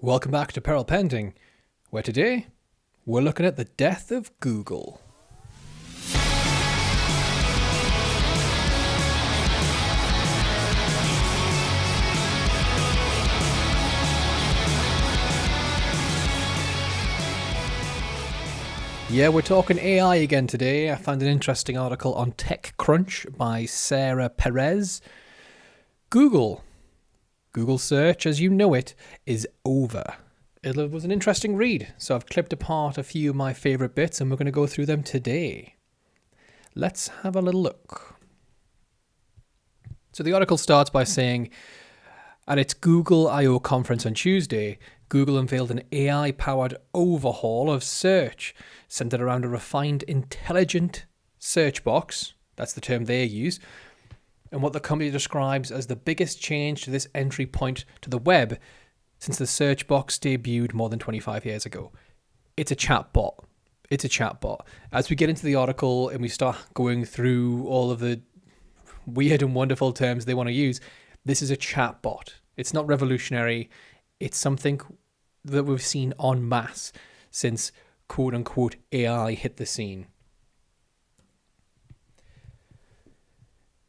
Welcome back to Peril Pending, where today we're looking at the death of Google. Yeah, we're talking AI again today. I found an interesting article on TechCrunch by Sarah Perez. Google search, as you know it, is over. It was an interesting read, so I've clipped apart a few of my favourite bits and we're going to go through them today. Let's have a little look. So the article starts by saying, at its Google I/O conference on Tuesday, Google unveiled an AI-powered overhaul of search centered around a refined, intelligent search box. That's the term they use. And what the company describes as the biggest change to this entry point to the web since the search box debuted more than 25 years ago. It's a chatbot. It's a chatbot. As we get into the article and we start going through all of the weird and wonderful terms they want to use, this is a chatbot. It's not revolutionary. It's something that we've seen en masse since quote-unquote AI hit the scene.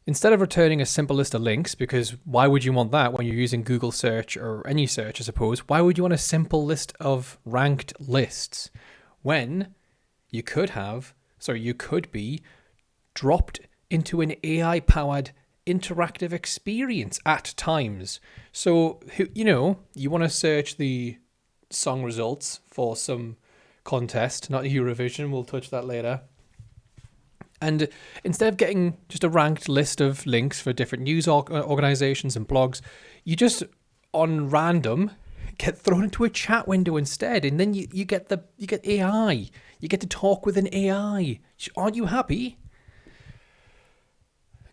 Instead of returning a simple list of links, because why would you want that when you're using Google search or any search, I suppose? Why would you want a simple list of ranked lists when you could be dropped into an AI-powered interactive experience at times? So, you want to search the song results for some contest, not Eurovision, we'll touch that later. And instead of getting just a ranked list of links for different news organizations and blogs, you just, on random, get thrown into a chat window instead. And then you get AI. You get to talk with an AI. Aren't you happy?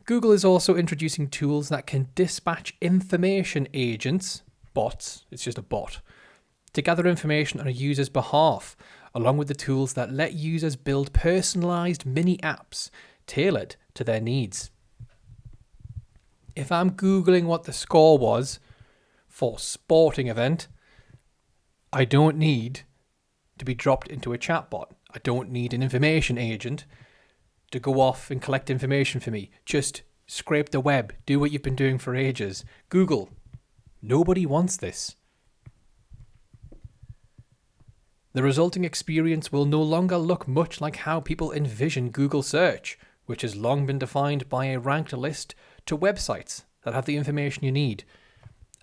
Google is also introducing tools that can dispatch information agents, bots, it's just a bot, to gather information on a user's behalf, along with the tools that let users build personalized mini apps tailored to their needs. If I'm Googling what the score was for a sporting event, I don't need to be dropped into a chatbot. I don't need an information agent to go off and collect information for me. Just scrape the web. Do what you've been doing for ages. Google, nobody wants this. The resulting experience will no longer look much like how people envision Google search, which has long been defined by a ranked list to websites that have the information you need.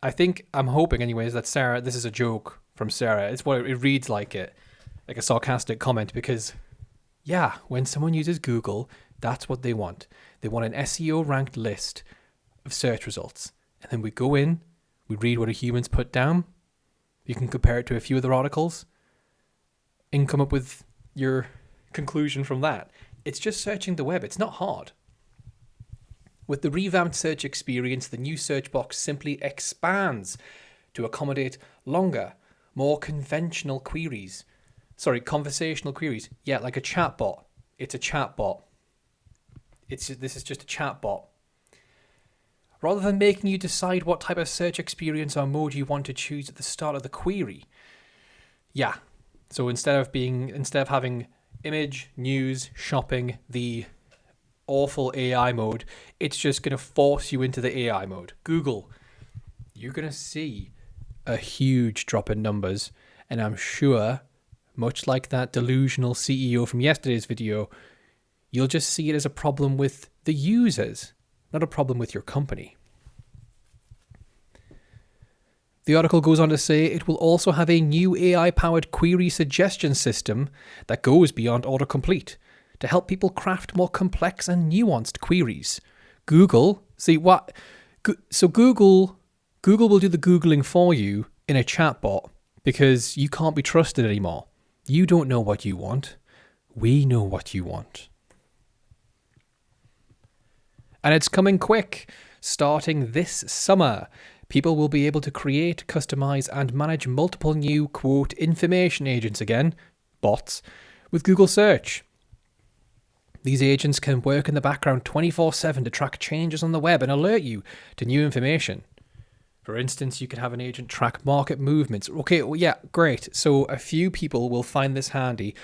I'm hoping anyways that Sarah, this is a joke from Sarah. It's what it reads like a sarcastic comment, because when someone uses Google, that's what they want. They want an SEO ranked list of search results. And then we go in, we read what a human's put down. You can compare it to a few other articles and come up with your conclusion from that. It's just searching the web. It's not hard. With the revamped search experience, the new search box simply expands to accommodate longer, more conventional queries. Conversational queries. Yeah, like a chatbot. It's a chatbot. This is just a chatbot. Rather than making you decide what type of search experience or mode you want to choose at the start of the query. Yeah. So instead of having image, news, shopping, the awful AI mode, it's just going to force you into the AI mode. Google, you're going to see a huge drop in numbers, and I'm sure, much like that delusional CEO from yesterday's video, you'll just see it as a problem with the users, not a problem with your company. The article goes on to say it will also have a new AI-powered query suggestion system that goes beyond autocomplete to help people craft more complex and nuanced queries. Google will do the Googling for you in a chatbot, because you can't be trusted anymore. You don't know what you want. We know what you want. And it's coming quick. Starting this summer, people will be able to create, customize, and manage multiple new, quote, information agents again, bots, with Google Search. These agents can work in the background 24/7 to track changes on the web and alert you to new information. For instance, you could have an agent track market movements. Okay, well, yeah, great. So a few people will find this handy,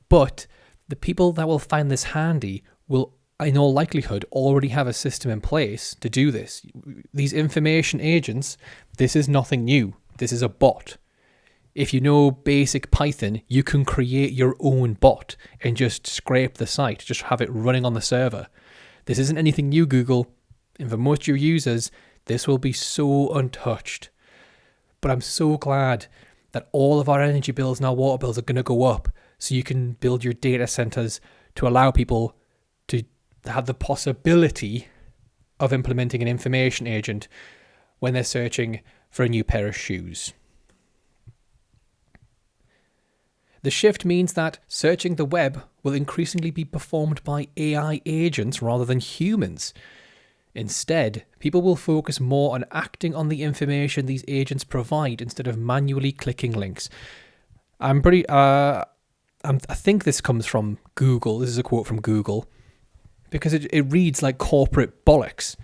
but the people that will find this handy will, in all likelihood, already have a system in place to do this. These information agents, this is nothing new. This is a bot. If you know basic Python, you can create your own bot and just scrape the site, just have it running on the server. This isn't anything new, Google. And for most of your users, this will be so untouched. But I'm so glad that all of our energy bills and our water bills are going to go up so you can build your data centers to allow people to have the possibility of implementing an information agent when they're searching for a new pair of shoes. The shift means that searching the web will increasingly be performed by AI agents rather than humans. Instead, people will focus more on acting on the information these agents provide instead of manually clicking links. I think this comes from Google. This is a quote from Google because it reads like corporate bollocks.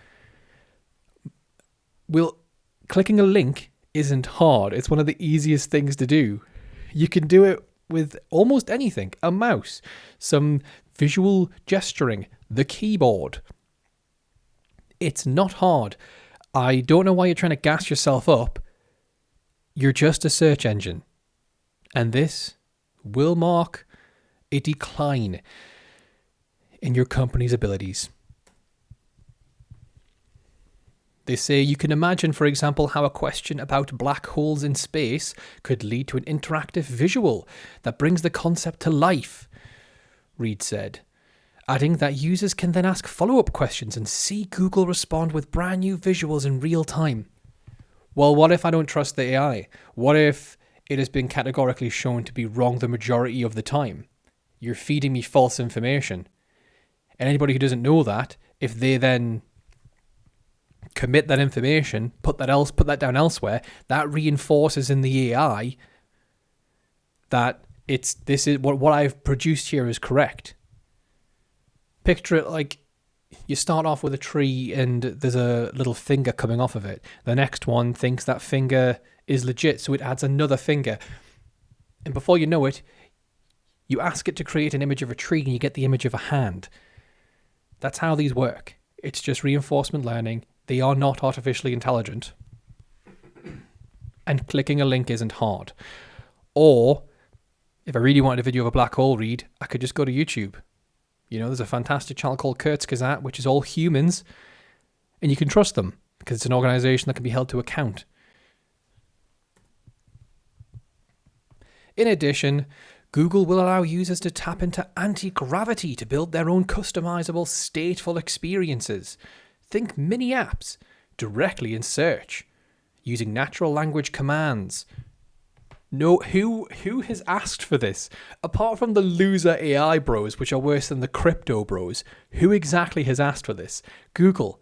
Clicking a link isn't hard. It's one of the easiest things to do. You can do it with almost anything. A mouse, some visual gesturing, the keyboard. It's not hard. I don't know why you're trying to gas yourself up. You're just a search engine. And this will mark a decline in your company's abilities. They say you can imagine, for example, how a question about black holes in space could lead to an interactive visual that brings the concept to life, Reed said, adding that users can then ask follow-up questions and see Google respond with brand new visuals in real time. Well, what if I don't trust the AI? What if it has been categorically shown to be wrong the majority of the time? You're feeding me false information. And anybody who doesn't know that, if they then commit that information, put that down elsewhere, that reinforces in the AI that this is what I've produced here is correct. Picture it like you start off with a tree and there's a little finger coming off of it. The next one thinks that finger is legit, so it adds another finger. And before you know it, you ask it to create an image of a tree and you get the image of a hand. That's how these work. It's just reinforcement learning. They are not artificially intelligent. And clicking a link isn't hard. Or, if I really wanted a video of a black hole read, I could just go to YouTube. You know, there's a fantastic channel called Kurzgesagt, which is all humans, and you can trust them because it's an organization that can be held to account. In addition, Google will allow users to tap into anti-gravity to build their own customizable stateful experiences. Think mini apps directly in search, using natural language commands. No, who has asked for this? Apart from the loser AI bros, which are worse than the crypto bros, who exactly has asked for this? Google,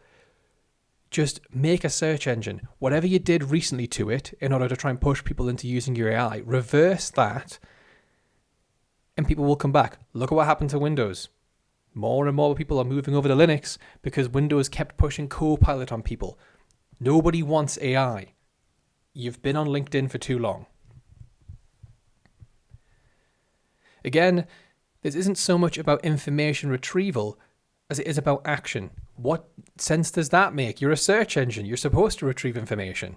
just make a search engine. Whatever you did recently to it in order to try and push people into using your AI, reverse that, and people will come back. Look at what happened to Windows. More and more people are moving over to Linux because Windows kept pushing Copilot on people. Nobody wants AI. You've been on LinkedIn for too long. Again, this isn't so much about information retrieval as it is about action. What sense does that make? You're a search engine. You're supposed to retrieve information.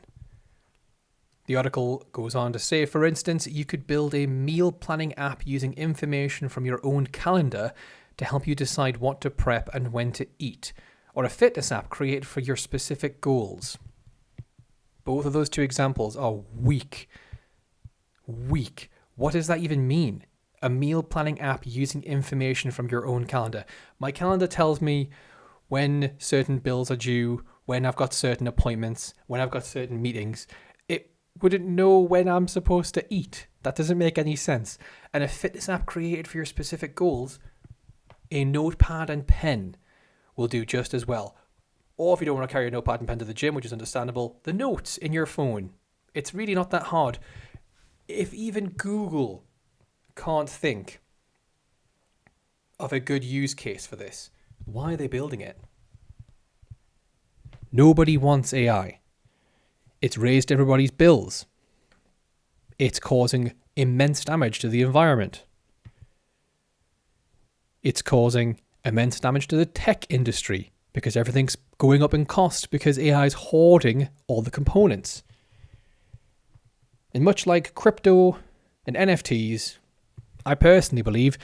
The article goes on to say, for instance, you could build a meal planning app using information from your own calendar to help you decide what to prep and when to eat, or a fitness app created for your specific goals. Both of those two examples are weak. Weak. What does that even mean? A meal planning app using information from your own calendar. My calendar tells me when certain bills are due, when I've got certain appointments, when I've got certain meetings. It wouldn't know when I'm supposed to eat. That doesn't make any sense. And a fitness app created for your specific goals, a notepad and pen will do just as well. Or if you don't want to carry a notepad and pen to the gym, which is understandable, the notes in your phone. It's really not that hard. If even Google can't think of a good use case for this, why are they building it? Nobody wants AI. It's raised everybody's bills. It's causing immense damage to the environment. It's causing immense damage to the tech industry because everything's going up in cost because AI is hoarding all the components. And much like crypto and NFTs, I personally believe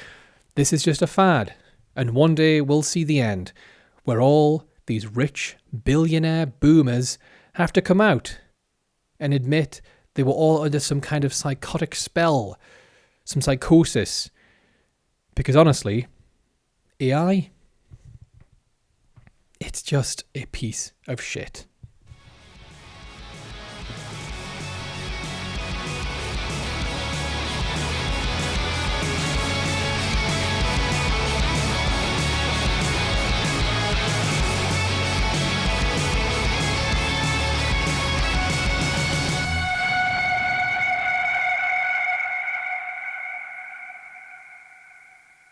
this is just a fad, and one day we'll see the end, where all these rich billionaire boomers have to come out and admit they were all under some kind of psychotic spell, some psychosis. Because honestly, AI, it's just a piece of shit.